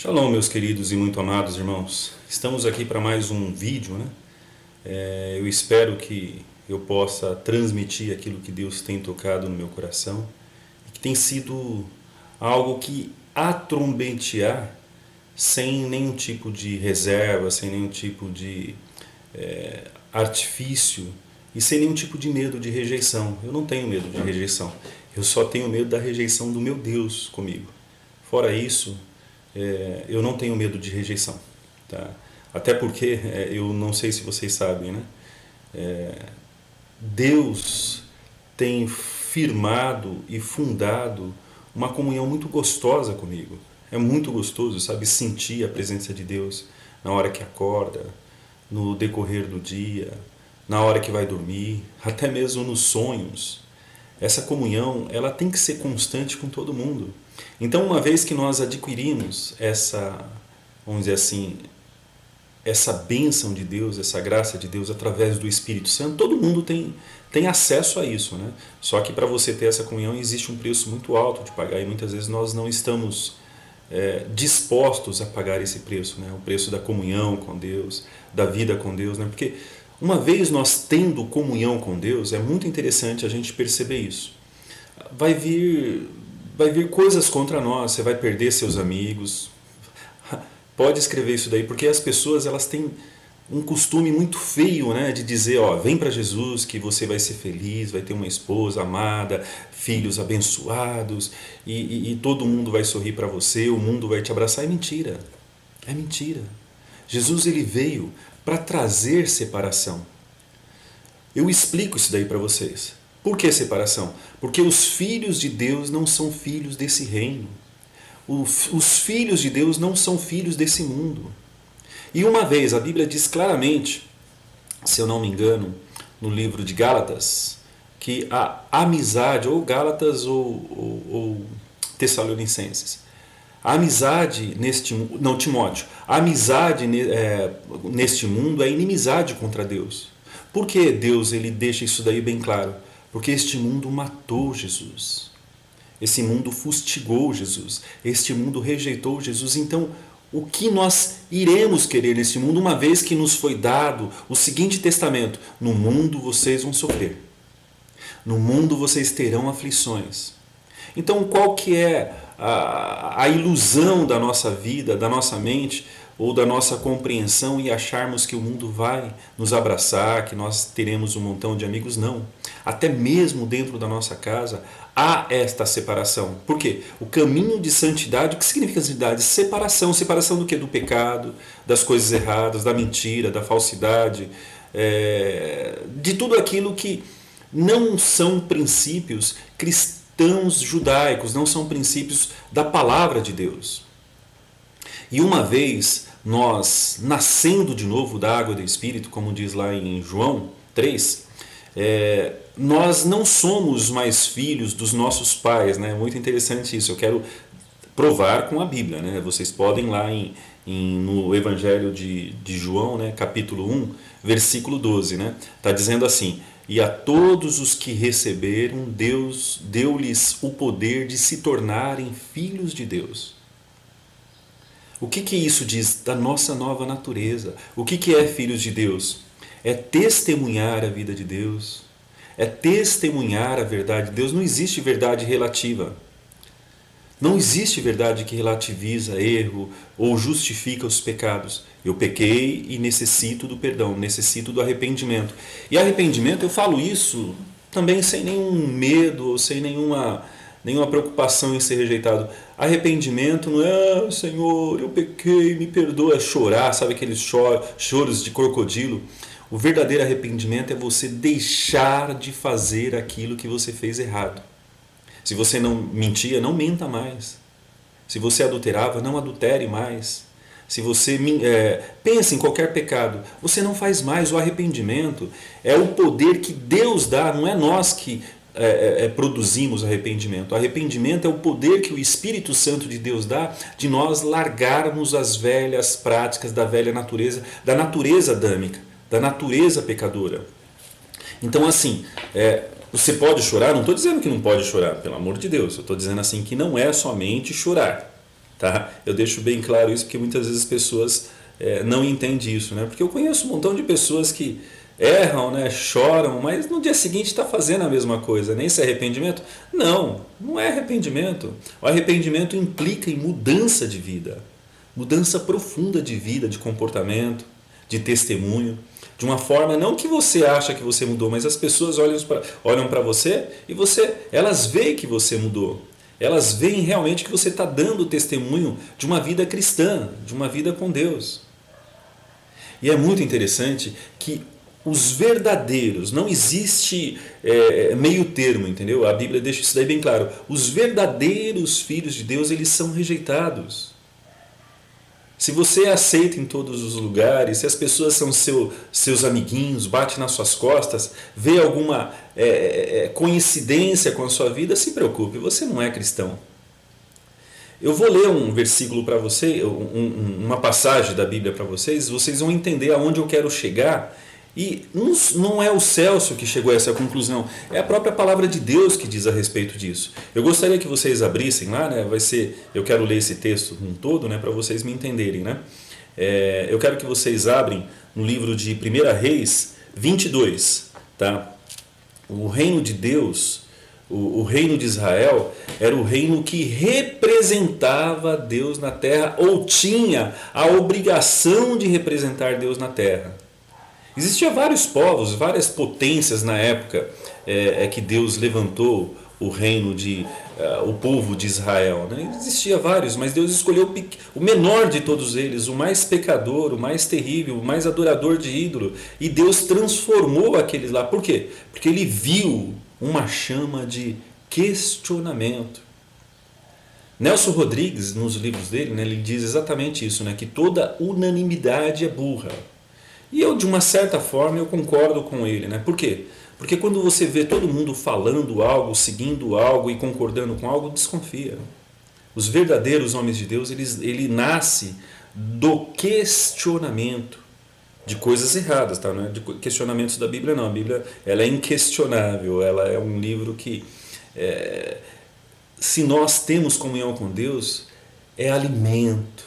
Shalom, meus queridos e muito amados irmãos. Estamos aqui para mais um vídeo, né? Eu espero que eu possa transmitir aquilo que Deus tem tocado no meu coração e que tem sido algo que a trombetear sem nenhum tipo de reserva, sem nenhum tipo de artifício e sem nenhum tipo de medo de rejeição. Eu não tenho medo de rejeição, eu só tenho medo da rejeição do meu Deus comigo. Fora isso, eu não tenho medo de rejeição, tá? Até porque, eu não sei se vocês sabem, né? Deus tem firmado e fundado uma comunhão muito gostosa comigo. É muito gostoso, sabe, sentir a presença de Deus na hora que acorda, no decorrer do dia, na hora que vai dormir, até mesmo nos sonhos. Essa comunhão, ela tem que ser constante com todo mundo. Então, uma vez que nós adquirimos essa, vamos dizer assim, essa bênção de Deus, essa graça de Deus através do Espírito Santo, todo mundo tem acesso a isso, né? Só que para você ter essa comunhão existe um preço muito alto de pagar e muitas vezes nós não estamos dispostos a pagar esse preço, né? O preço da comunhão com Deus, da vida com Deus, né? Porque uma vez nós tendo comunhão com Deus, é muito interessante a gente perceber isso. Vai vir, vai vir coisas contra nós, você vai perder seus amigos. Pode escrever isso daí, porque as pessoas elas têm um costume muito feio, né, de dizer, ó, vem para Jesus que você vai ser feliz, vai ter uma esposa amada, filhos abençoados e todo mundo vai sorrir para você, o mundo vai te abraçar. É mentira, é mentira. Jesus ele veio para trazer separação. Eu explico isso daí para vocês. Por que separação? Porque os filhos de Deus não são filhos desse reino. Os filhos de Deus não são filhos desse mundo. E uma vez, a Bíblia diz claramente, se eu não me engano, no livro de Gálatas, que a amizade, ou Gálatas ou Tessalonicenses, a amizade neste mundo, não, Timóteo, a amizade neste mundo é inimizade contra Deus. Por que Deus ele deixa isso daí bem claro? Porque este mundo matou Jesus. Esse mundo fustigou Jesus. Este mundo rejeitou Jesus. Então, o que nós iremos querer neste mundo, uma vez que nos foi dado o seguinte testamento: no mundo vocês vão sofrer. No mundo vocês terão aflições. Então, qual que é a ilusão da nossa vida, da nossa mente ou da nossa compreensão e acharmos que o mundo vai nos abraçar, que nós teremos um montão de amigos? Não. Até mesmo dentro da nossa casa há esta separação. Por quê? O caminho de santidade, o que significa santidade? Separação. Separação do quê? Do pecado, das coisas erradas, da mentira, da falsidade, de tudo aquilo que não são princípios cristãos judaicos, não são princípios da palavra de Deus. E uma vez nós nascendo de novo da água do Espírito, como diz lá em João 3, nós não somos mais filhos dos nossos pais, né? Muito interessante isso. Eu quero provar com a Bíblia, né? Vocês podem lá no Evangelho de João, né? Capítulo 1, versículo 12, né? Está dizendo assim: e a todos os que receberam, Deus deu-lhes o poder de se tornarem filhos de Deus. O que isso diz da nossa nova natureza? O que é filhos de Deus? É testemunhar a vida de Deus, é testemunhar a verdade de Deus. Não existe verdade relativa. Não existe verdade que relativiza erro ou justifica os pecados. Eu pequei e necessito do perdão, necessito do arrependimento. E arrependimento, eu falo isso também sem nenhum medo ou sem nenhuma preocupação em ser rejeitado. Arrependimento não é, Senhor, eu pequei, me perdoa, é chorar, sabe aqueles choros de crocodilo? O verdadeiro arrependimento é você deixar de fazer aquilo que você fez errado. Se você não mentia, não minta mais. Se você adulterava, não adultere mais. Se você pensa em qualquer pecado, você não faz mais. O arrependimento é o poder que Deus dá, não é nós que produzimos arrependimento. O arrependimento é o poder que o Espírito Santo de Deus dá de nós largarmos as velhas práticas da velha natureza, da natureza adâmica, da natureza pecadora. Então, assim, você pode chorar? Não estou dizendo que não pode chorar, pelo amor de Deus. Eu estou dizendo assim que não é somente chorar. tá? Eu deixo bem claro isso porque muitas vezes as pessoas não entendem isso, né? Porque eu conheço um montão de pessoas que erram, né? Choram, mas no dia seguinte está fazendo a mesma coisa, nem se arrependimento? Não, não é arrependimento. O arrependimento implica em mudança de vida, mudança profunda de vida, de comportamento, de testemunho, de uma forma não que você acha que você mudou, mas as pessoas olham para você e elas veem que você mudou. Elas veem realmente que você está dando testemunho de uma vida cristã, de uma vida com Deus. E é muito interessante que os verdadeiros, não existe meio termo, entendeu? A Bíblia deixa isso daí bem claro. Os verdadeiros filhos de Deus, eles são rejeitados. Se você é aceito em todos os lugares, se as pessoas são seus amiguinhos, bate nas suas costas, vê alguma coincidência com a sua vida, se preocupe, você não é cristão. Eu vou ler um versículo para você, uma passagem da Bíblia para vocês vão entender aonde eu quero chegar. E não é o Celso que chegou a essa conclusão, é a própria palavra de Deus que diz a respeito disso. Eu gostaria que vocês abrissem lá, né? Eu quero ler esse texto um todo, né, para vocês me entenderem, né? Eu quero que vocês abrem no livro de 1 Reis 22, tá? O reino de Deus, o reino de Israel, era o reino que representava Deus na terra, ou tinha a obrigação de representar Deus na terra. Existiam vários povos, várias potências na época que Deus levantou o reino o povo de Israel, né? Existia vários, mas Deus escolheu o menor de todos eles, o mais pecador, o mais terrível, o mais adorador de ídolo, e Deus transformou aqueles lá. Por quê? Porque ele viu uma chama de questionamento. Nelson Rodrigues, nos livros dele, né, ele diz exatamente isso, né, que toda unanimidade é burra. E eu, de uma certa forma, eu concordo com ele, né? Por quê? Porque quando você vê todo mundo falando algo, seguindo algo e concordando com algo, desconfia. Os verdadeiros homens de Deus, ele nasce do questionamento de coisas erradas, tá? Não é de questionamentos da Bíblia, não. A Bíblia, ela é inquestionável, ela é um livro que, se nós temos comunhão com Deus, é alimento,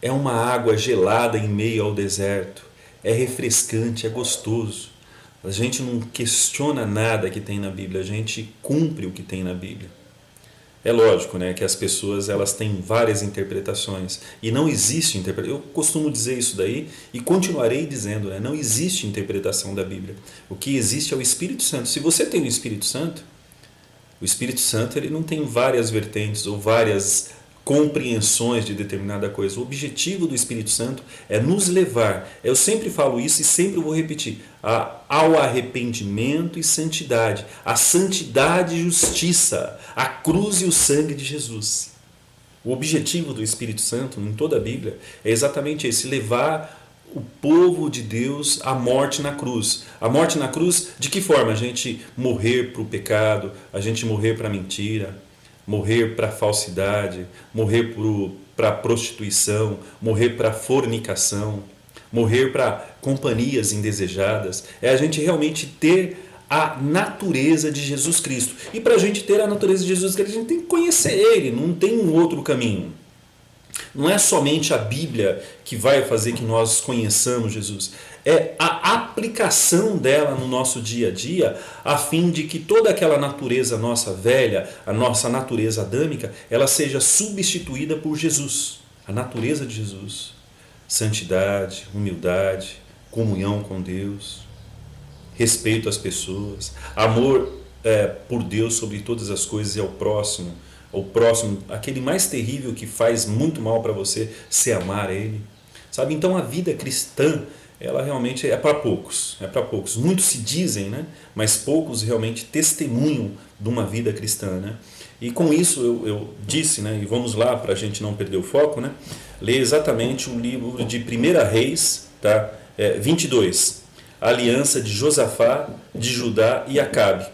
é uma água gelada em meio ao deserto, é refrescante, é gostoso. A gente não questiona nada que tem na Bíblia, a gente cumpre o que tem na Bíblia. É lógico, né, que as pessoas elas têm várias interpretações e não existe interpretação. Eu costumo dizer isso daí e continuarei dizendo, né, não existe interpretação da Bíblia. O que existe é o Espírito Santo. Se você tem o Espírito Santo ele não tem várias vertentes ou várias compreensões de determinada coisa. O objetivo do Espírito Santo é nos levar, eu sempre falo isso e sempre vou repetir, ao arrependimento e santidade, a santidade e justiça, a cruz e o sangue de Jesus. O objetivo do Espírito Santo em toda a Bíblia é exatamente esse, levar o povo de Deus à morte na cruz. A morte na cruz, de que forma? A gente morrer para o pecado, a gente morrer para a mentira, morrer para a falsidade, morrer para a prostituição, morrer para a fornicação, morrer para companhias indesejadas. É a gente realmente ter a natureza de Jesus Cristo. E para a gente ter a natureza de Jesus Cristo, a gente tem que conhecer Ele, não tem um outro caminho. Não é somente a Bíblia que vai fazer que nós conheçamos Jesus. É a aplicação dela no nosso dia a dia, a fim de que toda aquela natureza nossa velha, a nossa natureza adâmica, ela seja substituída por Jesus. A natureza de Jesus. Santidade, humildade, comunhão com Deus, respeito às pessoas, amor por Deus sobre todas as coisas e ao próximo, aquele mais terrível que faz muito mal para você, se amar ele, sabe? Então a vida cristã, ela realmente é para poucos, muitos se dizem, né? Mas poucos realmente testemunham de uma vida cristã, né? E com isso eu disse, né? E vamos lá para a gente não perder o foco, né? Ler exatamente o livro de 1 Reis, tá? 22, a aliança de Josafá, de Judá e Acabe.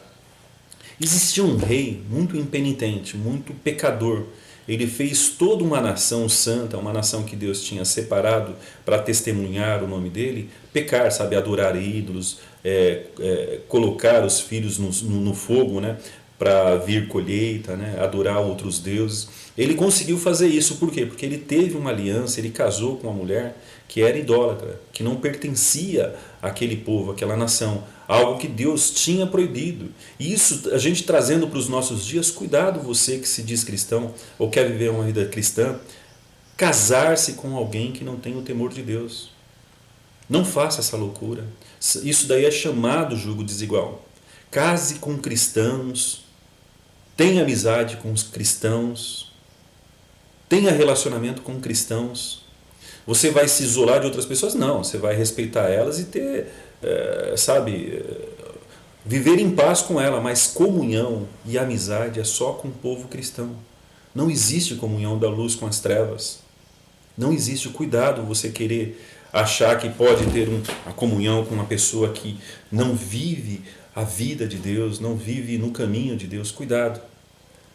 Existia um rei muito impenitente, muito pecador. Ele fez toda uma nação santa, uma nação que Deus tinha separado para testemunhar o nome dele, pecar, sabe, adorar ídolos, colocar os filhos no fogo, né, para vir colheita, né? Adorar outros deuses. Ele conseguiu fazer isso, por quê? Porque ele teve uma aliança, ele casou com uma mulher que era idólatra, que não pertencia àquele povo, àquela nação, algo que Deus tinha proibido. E isso a gente trazendo para os nossos dias, cuidado você que se diz cristão ou quer viver uma vida cristã, casar-se com alguém que não tem o temor de Deus. Não faça essa loucura. Isso daí é chamado jugo desigual. Case com cristãos, tenha amizade com os cristãos, tenha relacionamento com cristãos. Você vai se isolar de outras pessoas? Não, você vai respeitar elas e ter, viver em paz com ela, mas comunhão e amizade é só com o povo cristão. Não existe comunhão da luz com as trevas. Não existe. Cuidado você querer achar que pode ter a comunhão com uma pessoa que não vive a vida de Deus, não vive no caminho de Deus. Cuidado.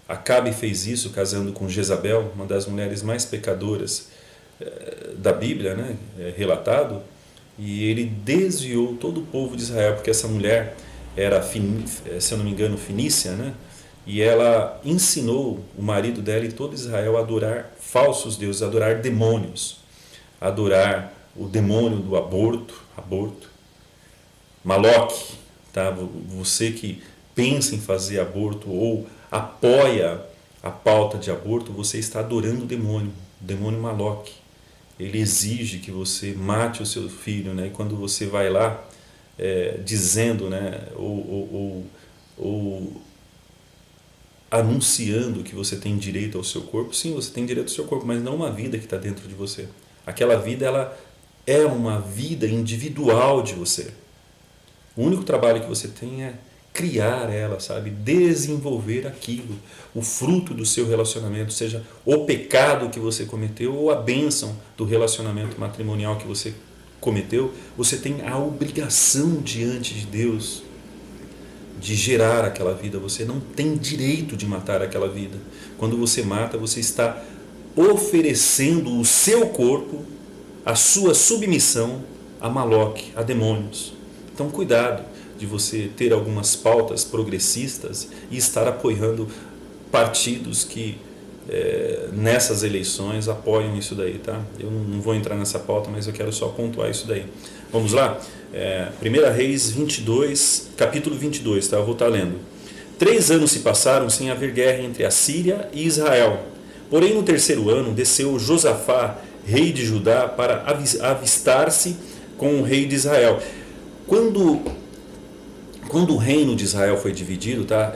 Acabe fez isso casando com Jezabel, uma das mulheres mais pecadoras da Bíblia, né, relatado, e ele desviou todo o povo de Israel, porque essa mulher era, se eu não me engano, fenícia, né, e ela ensinou o marido dela e todo Israel a adorar falsos deuses, a adorar demônios, a adorar o demônio do aborto, Maloque, tá? Você que pensa em fazer aborto ou apoia a pauta de aborto, você está adorando o demônio Maloque. Ele exige que você mate o seu filho, né? E quando você vai lá dizendo, né, ou anunciando que você tem direito ao seu corpo, sim, você tem direito ao seu corpo, mas não uma vida que está dentro de você. Aquela vida, ela é uma vida individual de você. O único trabalho que você tem é criar ela, sabe? Desenvolver aquilo, o fruto do seu relacionamento, seja o pecado que você cometeu ou a bênção do relacionamento matrimonial que você cometeu. Você tem a obrigação diante de Deus de gerar aquela vida. Você não tem direito de matar aquela vida. Quando você mata, você está oferecendo o seu corpo, a sua submissão a Maloque, a demônios. Então cuidado de você ter algumas pautas progressistas e estar apoiando partidos que nessas eleições apoiam isso daí, tá? Eu não vou entrar nessa pauta, mas eu quero só pontuar isso daí. Vamos lá? 1 Reis 22, capítulo 22, tá? Eu vou estar lendo. 3 anos se passaram sem haver guerra entre a Síria e Israel. Porém, no 3º ano, desceu Josafá, rei de Judá, para avistar-se com o rei de Israel. Quando o reino de Israel foi dividido, tá?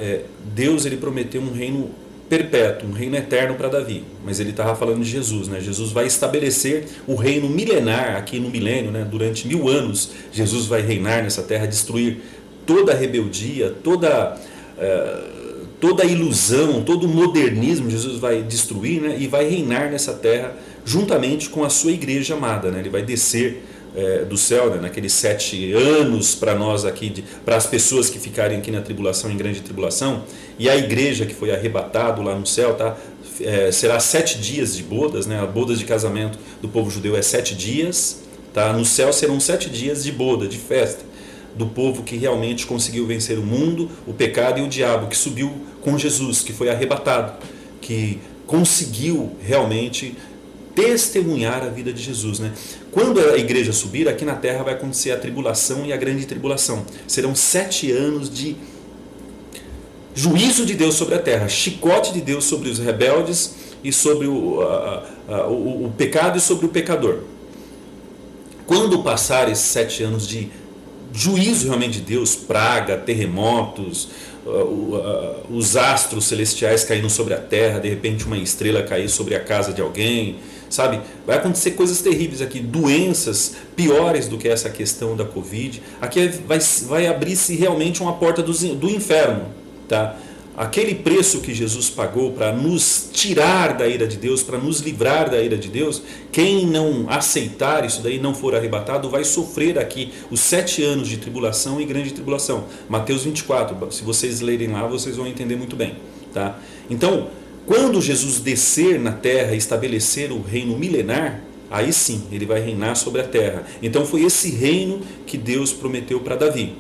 Deus ele prometeu um reino perpétuo, um reino eterno para Davi, mas ele estava falando de Jesus, né? Jesus vai estabelecer o reino milenar aqui no milênio, né? Durante 1000 anos Jesus vai reinar nessa terra, destruir toda a rebeldia, toda a ilusão, todo o modernismo. Jesus vai destruir, né? E vai reinar nessa terra juntamente com a sua igreja amada, né? Ele vai descer do céu, né, naqueles 7 anos para nós aqui, para as pessoas que ficarem aqui na tribulação, em grande tribulação, e a igreja que foi arrebatado lá no céu, tá, será 7 dias de bodas, né, a bodas de casamento do povo judeu é 7 dias, tá, no céu serão 7 dias de boda, de festa, do povo que realmente conseguiu vencer o mundo, o pecado e o diabo, que subiu com Jesus, que foi arrebatado, que conseguiu realmente testemunhar a vida de Jesus, né? Quando a igreja subir, aqui na terra vai acontecer a tribulação e a grande tribulação. Serão 7 anos de juízo de Deus sobre a terra, chicote de Deus sobre os rebeldes e sobre o pecado e sobre o pecador. Quando passar esses 7 anos de juízo realmente de Deus, praga, terremotos, os astros celestiais caindo sobre a terra, de repente uma estrela cair sobre a casa de alguém, sabe? Vai acontecer coisas terríveis aqui, doenças piores do que essa questão da Covid. Aqui vai abrir-se realmente uma porta do inferno, tá? Aquele preço que Jesus pagou para nos tirar da ira de Deus, para nos livrar da ira de Deus, quem não aceitar isso daí, não for arrebatado, vai sofrer aqui os 7 anos de tribulação e grande tribulação. Mateus 24, se vocês lerem lá, vocês vão entender muito bem, tá? Então, quando Jesus descer na terra e estabelecer o reino milenar, aí sim, ele vai reinar sobre a terra. Então foi esse reino que Deus prometeu para Davi.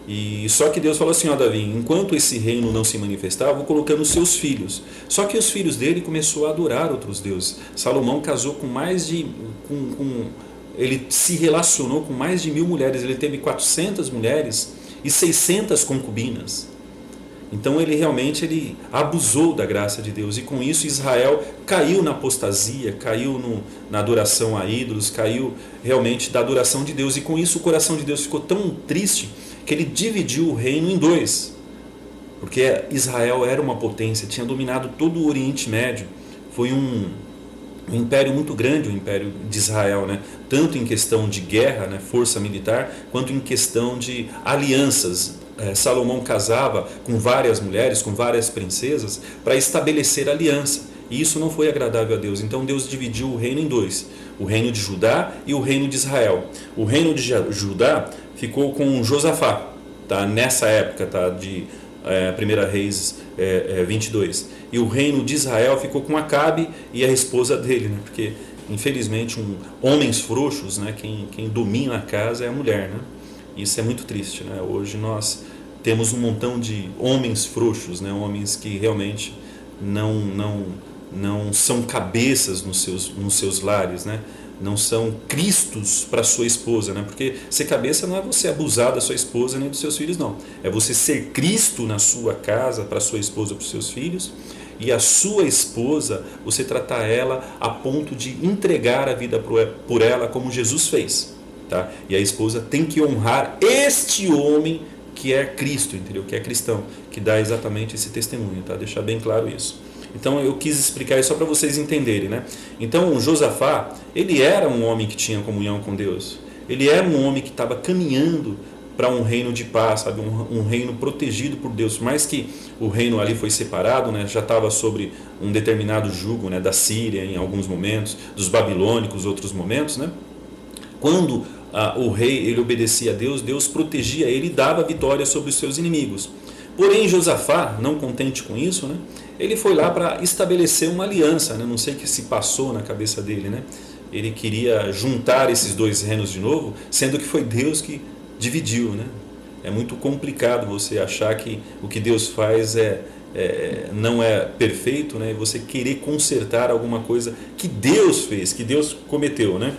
E só que Deus falou assim, ó Davi, enquanto esse reino não se manifestar, eu vou colocando os seus filhos. Só que os filhos dele começou a adorar outros deuses. Salomão casou com mais de... ele se relacionou com mais de 1000 mulheres. Ele teve 400 mulheres e 600 concubinas. Então ele realmente abusou da graça de Deus. E com isso Israel caiu na apostasia, caiu na adoração a ídolos, caiu realmente da adoração de Deus. E com isso o coração de Deus ficou tão triste que ele dividiu o reino em dois, porque Israel era uma potência, tinha dominado todo o Oriente Médio, foi um império muito grande, o império de Israel, né? Tanto em questão de guerra, né? Força militar, quanto em questão de alianças. Salomão casava com várias mulheres, com várias princesas, para estabelecer aliança, e isso não foi agradável a Deus. Então Deus dividiu o reino em dois, o reino de Judá e o reino de Israel. O reino de Judá ficou com Josafá, tá? Nessa época, tá? De 1 Reis 22. E o reino de Israel ficou com Acabe e a esposa dele, né? Porque infelizmente homens frouxos, né? Quem domina a casa é a mulher, né? Isso é muito triste, né? Hoje nós temos um montão de homens frouxos, né? Homens que realmente não são cabeças nos seus lares, né? Não são cristos para sua esposa, né? Porque ser cabeça não é você abusar da sua esposa nem dos seus filhos, não. É você ser Cristo na sua casa para sua esposa, para os seus filhos, e a sua esposa, você tratar ela a ponto de entregar a vida por ela, como Jesus fez, tá? E a esposa tem que honrar este homem que é Cristo, entendeu? Que é cristão, que dá exatamente esse testemunho, tá? Deixar bem claro isso. Então eu quis explicar isso só para vocês entenderem, né? Então Josafá, ele era um homem que tinha comunhão com Deus. Ele era um homem que estava caminhando para um reino de paz, sabe? Um reino protegido por Deus. Mais que o reino ali foi separado, né? Já estava sobre um determinado jugo, né? Da Síria em alguns momentos, dos babilônicos em outros momentos, né? Quando o rei ele obedecia a Deus, Deus protegia ele e dava vitória sobre os seus inimigos. Porém Josafá, não contente com isso, né? Ele foi lá para estabelecer uma aliança, né? Não sei o que se passou na cabeça dele, né? Ele queria juntar esses dois reinos de novo, sendo que foi Deus que dividiu, né? É muito complicado você achar que o que Deus faz não é perfeito, né? Você querer consertar alguma coisa que Deus fez, que Deus cometeu, né?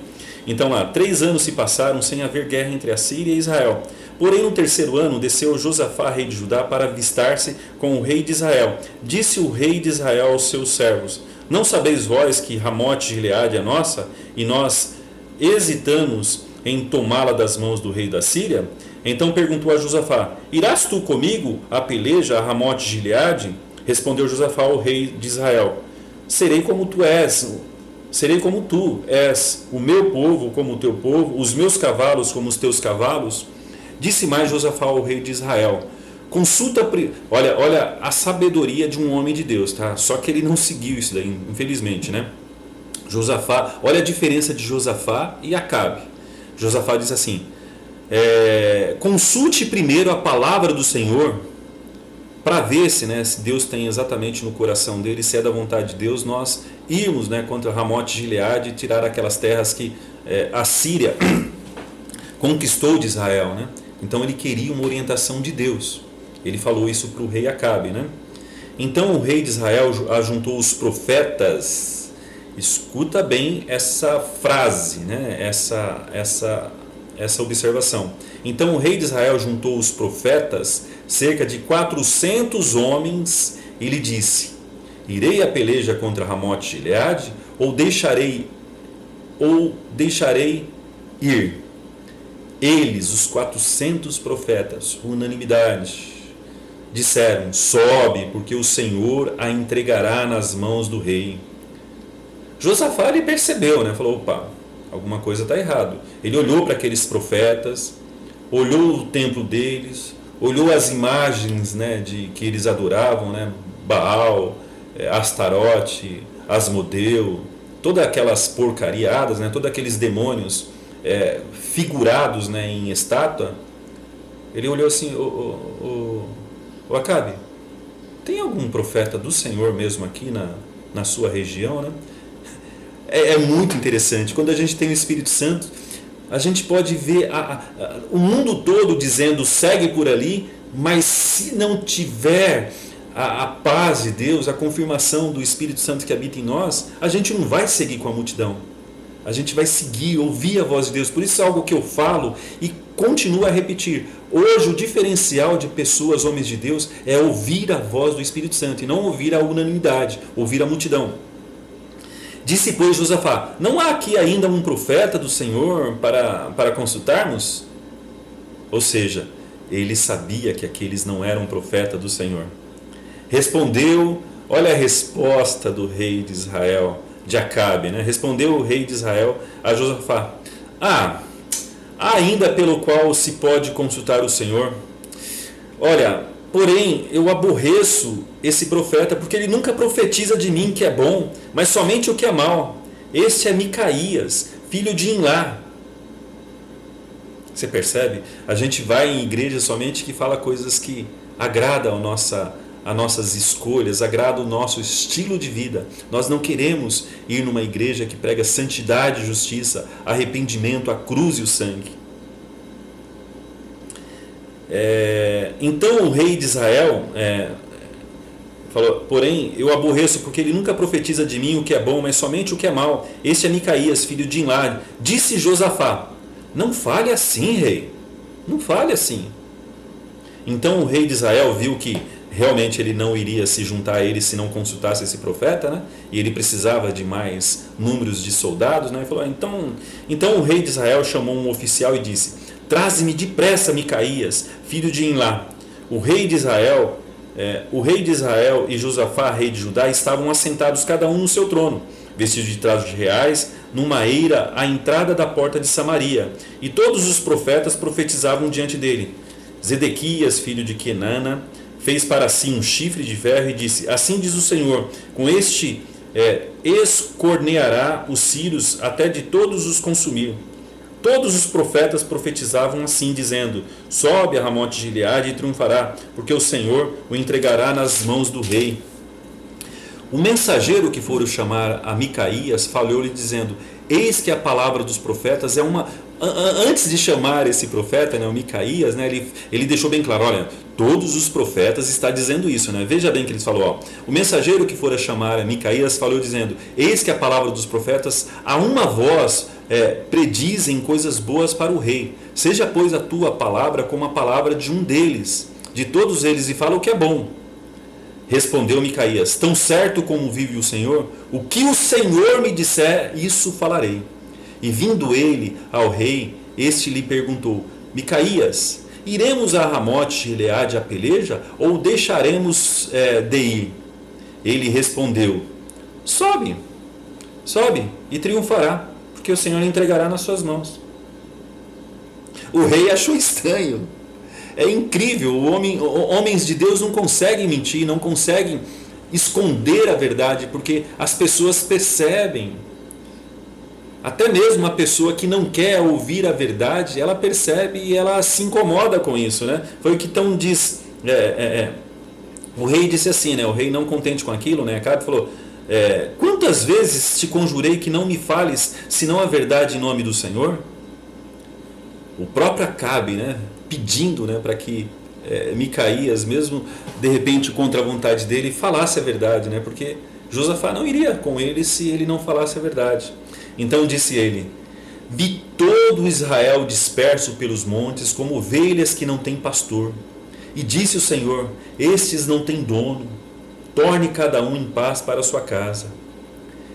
Então lá, 3 anos se passaram sem haver guerra entre a Síria e Israel. Porém, no 3º ano, desceu Josafá, rei de Judá, para avistar-se com o rei de Israel. Disse o rei de Israel aos seus servos: não sabeis vós que Ramote Gileade é nossa, e nós hesitamos em tomá-la das mãos do rei da Síria? Então perguntou a Josafá: irás tu comigo a peleja a Ramote Gileade? Respondeu Josafá ao rei de Israel: serei como tu és, o meu povo como o teu povo, os meus cavalos como os teus cavalos. Disse mais Josafá ao rei de Israel: consulta, olha a sabedoria de um homem de Deus, tá? Só que ele não seguiu isso daí, infelizmente, né? Josafá, olha a diferença de Josafá e Acabe. Josafá diz assim: consulte primeiro a palavra do Senhor, para ver se Deus tem exatamente no coração dele, se é da vontade de Deus, nós irmos, né, contra Ramote Gileade e tirar aquelas terras que a Síria conquistou de Israel, né? Então ele queria uma orientação de Deus. Ele falou isso para o rei Acabe, né? Então o rei de Israel ajuntou os profetas. Escuta bem essa frase, né? Essa observação. Então o rei de Israel juntou os profetas, cerca de 400 homens, e lhe disse: irei a peleja contra Ramote Gileade, ou deixarei ir? Eles, os 400 profetas, unanimidade, disseram: sobe, porque o Senhor a entregará nas mãos do rei. Josafá ele percebeu, né? Falou: opa, alguma coisa está errado. Ele olhou para aqueles profetas, olhou o templo deles, olhou as imagens, né, de que eles adoravam, né? Baal, Astarote, Asmodeu, todas aquelas porcariadas, né? Todos aqueles demônios figurados, né, em estátua. Ele olhou assim: o Acabe, tem algum profeta do Senhor mesmo aqui na sua região, né? É muito interessante. Quando a gente tem o Espírito Santo, A gente pode ver o mundo todo dizendo segue por ali, mas se não tiver a paz de Deus, a confirmação do Espírito Santo que habita em nós, a gente não vai seguir com a multidão. A gente vai seguir, ouvir a voz de Deus. Por isso é algo que eu falo e continuo a repetir. Hoje o diferencial de pessoas, homens de Deus, é ouvir a voz do Espírito Santo e não ouvir a unanimidade, ouvir a multidão. Disse, pois, Josafá: não há aqui ainda um profeta do Senhor para consultarmos? Ou seja, ele sabia que aqueles não eram profeta do Senhor. Respondeu, olha a resposta do rei de Israel, de Acabe, né? Respondeu o rei de Israel a Josafá: há ainda pelo qual se pode consultar o Senhor. Olha, porém eu aborreço esse profeta, porque ele nunca profetiza de mim que é bom, mas somente o que é mal. Este é Micaías, filho de Imlá. Você percebe? A gente vai em igreja somente que fala coisas que agradam a nossas escolhas, agrada o nosso estilo de vida. Nós não queremos ir numa igreja que prega santidade, justiça, arrependimento, a cruz e o sangue. Então o rei de Israel falou: porém eu aborreço, porque ele nunca profetiza de mim o que é bom, mas somente o que é mal. Este é Micaías, filho de Imlá. Disse Josafá: não fale assim, rei, não fale assim. Então o rei de Israel viu que realmente ele não iria se juntar a ele se não consultasse esse profeta, né? E ele precisava de mais números de soldados, né? Ele falou: então o rei de Israel chamou um oficial e disse: traze-me depressa Micaías, filho de Imlá. O rei de Israel e Josafá, rei de Judá, estavam assentados cada um no seu trono, vestidos de trajos reais, numa eira à entrada da porta de Samaria. E todos os profetas profetizavam diante dele. Zedequias, filho de Kenana, fez para si um chifre de ferro e disse: assim diz o Senhor, com este escorneará os círios até de todos os consumir. Todos os profetas profetizavam assim, dizendo: sobe a Ramote de Gileade e triunfará, porque o Senhor o entregará nas mãos do rei. O mensageiro que foram chamar a Micaías falou-lhe dizendo: eis que a palavra dos profetas é uma... Antes de chamar esse profeta, né, o Micaías, né, ele deixou bem claro: olha, todos os profetas está dizendo isso, né? Veja bem que ele falou: ó, o mensageiro que fora chamar a Micaías falou dizendo: eis que a palavra dos profetas a uma voz predizem coisas boas para o rei. Seja, pois, a tua palavra como a palavra de um deles, de todos eles, e fala o que é bom. Respondeu Micaías: tão certo como vive o Senhor, o que o Senhor me disser, isso falarei. E vindo ele ao rei, este lhe perguntou: Micaías, iremos a Ramote de Gileade a peleja, ou deixaremos de ir? Ele respondeu: sobe e triunfará, porque o Senhor entregará nas suas mãos. O rei achou estranho. É incrível, homens de Deus não conseguem mentir, não conseguem esconder a verdade, porque as pessoas percebem. Até mesmo a pessoa que não quer ouvir a verdade, ela percebe e ela se incomoda com isso, né? Foi o que então diz, o rei disse assim, né? O rei, não contente com aquilo, né? Acabe falou: quantas vezes te conjurei que não me fales senão a verdade em nome do Senhor? O próprio Acabe, né, pedindo, né, para que Micaías, mesmo de repente contra a vontade dele, falasse a verdade, né, porque Josafá não iria com ele se ele não falasse a verdade. Então disse ele: vi todo Israel disperso pelos montes, como ovelhas que não têm pastor. E disse o Senhor: estes não têm dono, torne cada um em paz para a sua casa.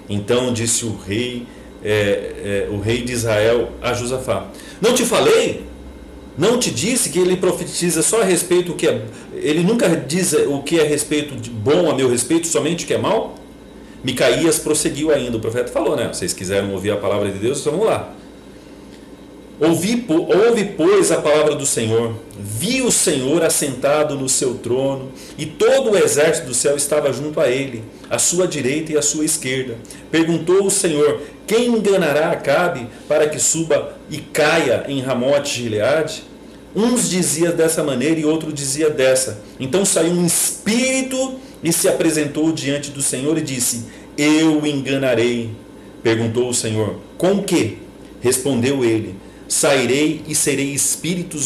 Então disse o rei de Israel a Josafá: não te falei? Não te disse que ele profetiza só a respeito do que é... Ele nunca diz o que é respeito de bom a meu respeito, somente o que é mal? Micaías prosseguiu ainda, o profeta falou, né? Vocês quiseram ouvir a palavra de Deus, então vamos lá. Ouve, pois, a palavra do Senhor. Vi o Senhor assentado no seu trono, e todo o exército do céu estava junto a ele, à sua direita e à sua esquerda. Perguntou o Senhor: quem enganará Acabe para que suba e caia em Ramote de Gileade? Uns diziam dessa maneira e outro dizia dessa. Então saiu um espírito e se apresentou diante do Senhor e disse: eu o enganarei. Perguntou o Senhor: com que? Respondeu ele: sairei e serei espírito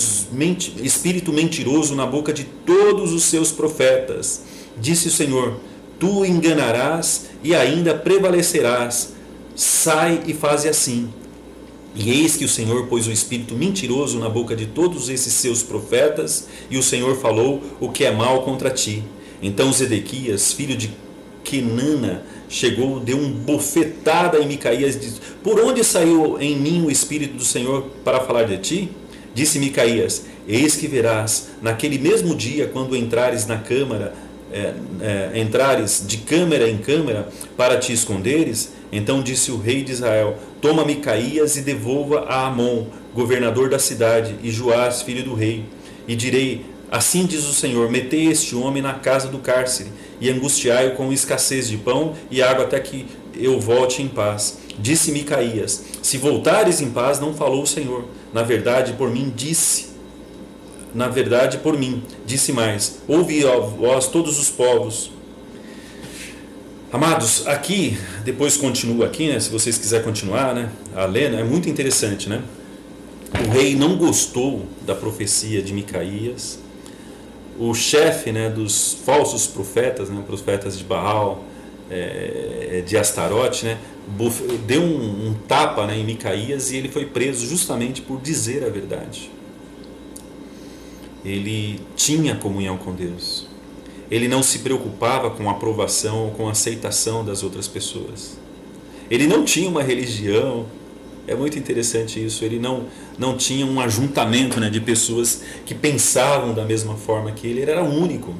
mentiroso na boca de todos os seus profetas. Disse o Senhor: tu enganarás e ainda prevalecerás. Sai e faze assim. E eis que o Senhor pôs o espírito mentiroso na boca de todos esses seus profetas, e o Senhor falou o que é mal contra ti. Então Zedequias, filho de Kenana, chegou, deu uma bofetada em Micaías e disse: por onde saiu em mim o espírito do Senhor para falar de ti? Disse Micaías: eis que verás, naquele mesmo dia, quando entrares na câmara, entrares de câmara em câmara para te esconderes. Então disse o rei de Israel: toma Micaías e devolva a Amon, governador da cidade, e Joás, filho do rei. E direi: assim diz o Senhor: metei este homem na casa do cárcere, e angustiai-o com escassez de pão e água até que eu volte em paz. Disse Micaías: se voltares em paz, não falou o Senhor. Na verdade, por mim, disse mais: ouve, ó vós todos os povos. Amados, aqui, depois continua aqui, né, se vocês quiserem continuar, né, a ler, né, é muito interessante, né? O rei não gostou da profecia de Micaías. O chefe, né, dos falsos profetas, né, profetas de Baal, de Astarote, né, deu um tapa, né, em Micaías, e ele foi preso justamente por dizer a verdade. Ele tinha comunhão com Deus. Ele não se preocupava com a aprovação ou com a aceitação das outras pessoas. Ele não tinha uma religião. É muito interessante isso. Ele não tinha um ajuntamento, né, de pessoas que pensavam da mesma forma que ele. Ele era único.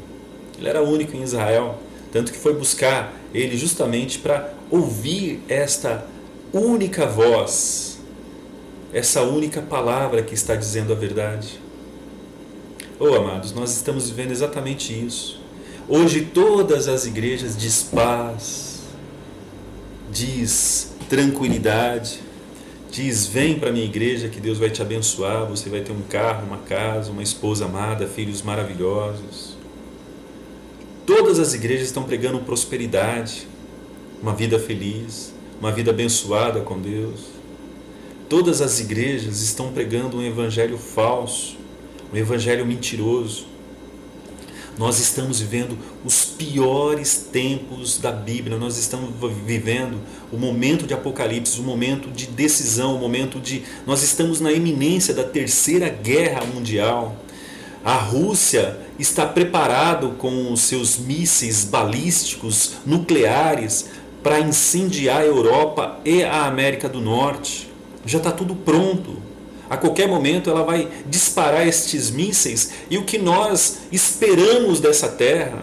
Ele era único em Israel. Tanto que foi buscar ele justamente para ouvir esta única voz, essa única palavra que está dizendo a verdade. Oh, amados, nós estamos vivendo exatamente isso. Hoje todas as igrejas diz paz, diz tranquilidade, diz: vem para a minha igreja que Deus vai te abençoar, você vai ter um carro, uma casa, uma esposa amada, filhos maravilhosos. Todas as igrejas estão pregando prosperidade, uma vida feliz, uma vida abençoada com Deus. Todas as igrejas estão pregando um evangelho falso, um evangelho mentiroso. Nós estamos vivendo os piores tempos da Bíblia. Nós estamos vivendo o momento de Apocalipse, o momento de decisão, o momento de... Nós estamos na iminência da Terceira Guerra Mundial. A Rússia está preparado com os seus mísseis balísticos nucleares para incendiar a Europa e a América do Norte. Já está tudo pronto. A qualquer momento ela vai disparar estes mísseis. E o que nós esperamos dessa terra?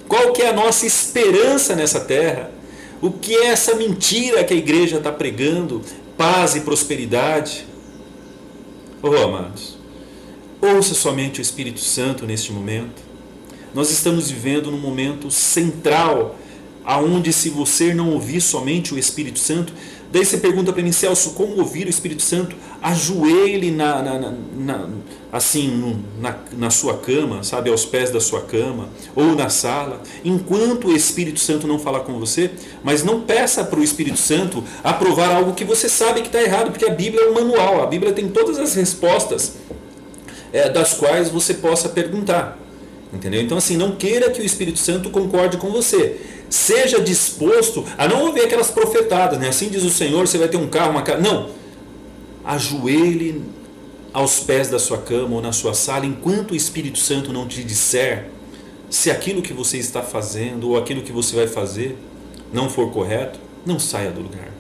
Qual que é a nossa esperança nessa terra? O que é essa mentira que a igreja está pregando? Paz e prosperidade? Oh, amados, ouça somente o Espírito Santo neste momento. Nós estamos vivendo num momento central, aonde se você não ouvir somente o Espírito Santo, daí você pergunta para mim: Celso, como ouvir o Espírito Santo? Ajoelhe na sua cama, sabe, aos pés da sua cama, ou na sala, enquanto o Espírito Santo não falar com você. Mas não peça para o Espírito Santo aprovar algo que você sabe que está errado, porque a Bíblia é um manual, a Bíblia tem todas as respostas das quais você possa perguntar. Entendeu? Então, assim, não queira que o Espírito Santo concorde com você. Seja disposto a não ouvir aquelas profetadas, né? Assim diz o Senhor, você vai ter um carro, uma casa. Não. Ajoelhe aos pés da sua cama ou na sua sala, enquanto o Espírito Santo não te disser se aquilo que você está fazendo ou aquilo que você vai fazer não for correto. Não saia do lugar.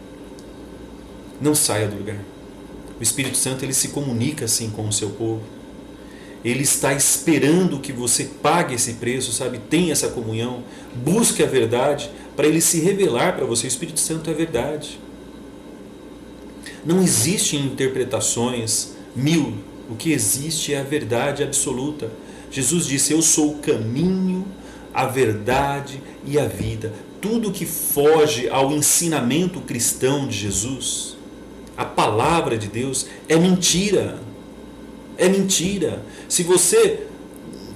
Não saia do lugar. O Espírito Santo, ele se comunica assim com o seu povo. Ele está esperando que você pague esse preço, sabe? Tenha essa comunhão, busque a verdade para ele se revelar para você. O Espírito Santo é verdade. Não existem interpretações mil. O que existe é a verdade absoluta. Jesus disse: eu sou o caminho, a verdade e a vida. Tudo que foge ao ensinamento cristão de Jesus, a palavra de Deus, é mentira. É mentira. Se você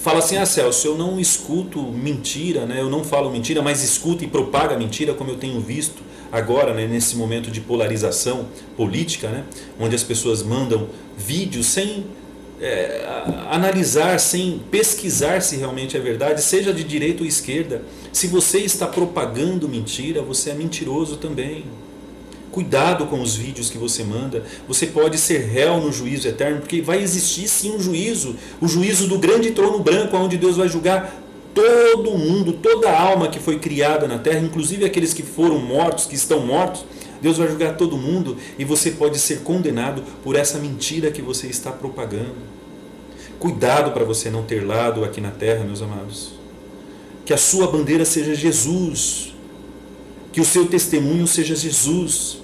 fala assim: ah, Celso, eu não escuto mentira, né? Eu não falo mentira, mas escuto e propaga mentira, como eu tenho visto agora, né? Nesse momento de polarização política, né? Onde as pessoas mandam vídeos sem analisar, sem pesquisar se realmente é verdade, seja de direita ou esquerda. Se você está propagando mentira, você é mentiroso também. Cuidado com os vídeos que você manda. Você pode ser réu no juízo eterno, porque vai existir sim um juízo, o juízo do grande trono branco, onde Deus vai julgar todo mundo, toda alma que foi criada na terra, inclusive aqueles que foram mortos, que estão mortos. Deus vai julgar todo mundo e você pode ser condenado por essa mentira que você está propagando. Cuidado para você não ter lado aqui na terra, meus amados. Que a sua bandeira seja Jesus, que o seu testemunho seja Jesus,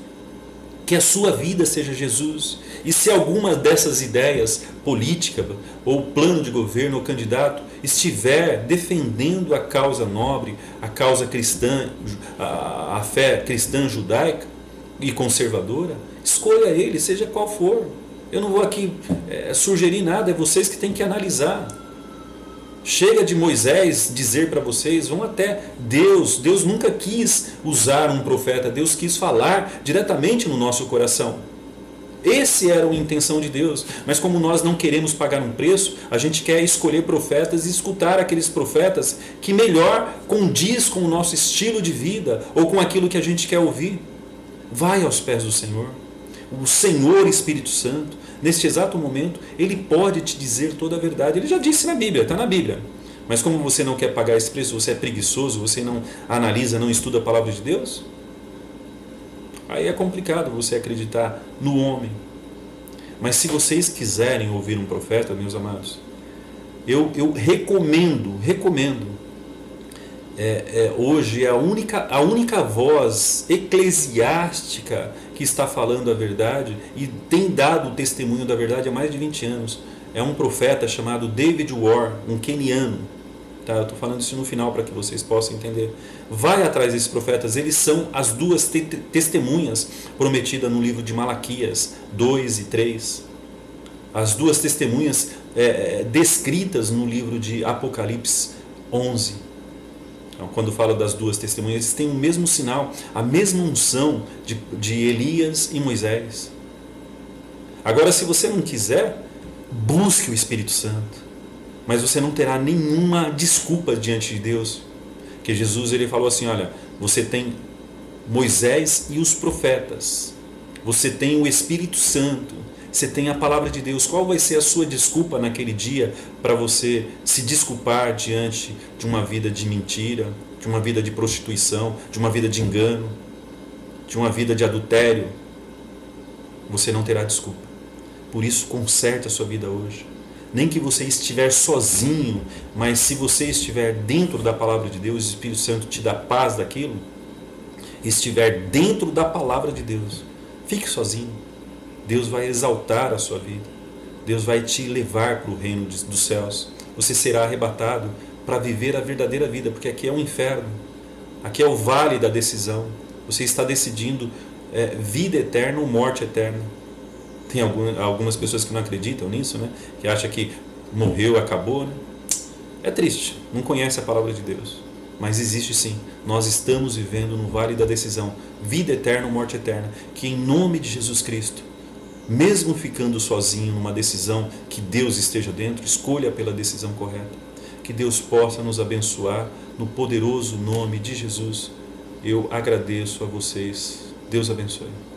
que a sua vida seja Jesus. E se alguma dessas ideias, política ou plano de governo ou candidato, estiver defendendo a causa nobre, a causa cristã, a fé cristã judaica e conservadora, escolha ele, seja qual for. Eu não vou aqui sugerir nada, é vocês que têm que analisar. Chega de Moisés dizer para vocês, vão até Deus. Deus nunca quis usar um profeta, Deus quis falar diretamente no nosso coração. Essa era a intenção de Deus, mas como nós não queremos pagar um preço, a gente quer escolher profetas e escutar aqueles profetas que melhor condiz com o nosso estilo de vida ou com aquilo que a gente quer ouvir. Vai aos pés do Senhor. O Senhor Espírito Santo, neste exato momento, Ele pode te dizer toda a verdade. Ele já disse na Bíblia, está na Bíblia. Mas como você não quer pagar esse preço, você é preguiçoso, você não analisa, não estuda a palavra de Deus, aí é complicado você acreditar no homem. Mas se vocês quiserem ouvir um profeta, meus amados, eu recomendo, hoje a única voz eclesiástica que está falando a verdade e tem dado o testemunho da verdade há mais de 20 anos. É um profeta chamado David Warr, um queniano. Tá? Eu estou falando isso no final para que vocês possam entender. Vai atrás desses profetas, eles são as duas testemunhas prometidas no livro de Malaquias 2 e 3. As duas testemunhas descritas no livro de Apocalipse 11. Quando fala das duas testemunhas, eles têm o mesmo sinal, a mesma unção de Elias e Moisés. Agora, se você não quiser, busque o Espírito Santo, mas você não terá nenhuma desculpa diante de Deus. Que Jesus ele falou assim: olha, você tem Moisés e os profetas, você tem o Espírito Santo, você tem a palavra de Deus. Qual vai ser a sua desculpa naquele dia para você se desculpar diante de uma vida de mentira, de uma vida de prostituição, de uma vida de engano, de uma vida de adultério? Você não terá desculpa. Por isso, conserte a sua vida hoje. Nem que você estiver sozinho, mas se você estiver dentro da palavra de Deus, o Espírito Santo te dá paz daquilo, estiver dentro da palavra de Deus, fique sozinho. Deus vai exaltar a sua vida. Deus vai te levar para o reino dos céus. Você será arrebatado para viver a verdadeira vida, porque aqui é um inferno. Aqui é o vale da decisão. Você está decidindo vida eterna ou morte eterna. Tem algumas pessoas que não acreditam nisso, né? Que acham que morreu, acabou, né? É triste, não conhece a palavra de Deus. Mas existe sim. Nós estamos vivendo no vale da decisão. Vida eterna ou morte eterna. Que em nome de Jesus Cristo, mesmo ficando sozinho numa decisão que Deus esteja dentro, escolha pela decisão correta. Que Deus possa nos abençoar no poderoso nome de Jesus. Eu agradeço a vocês. Deus abençoe.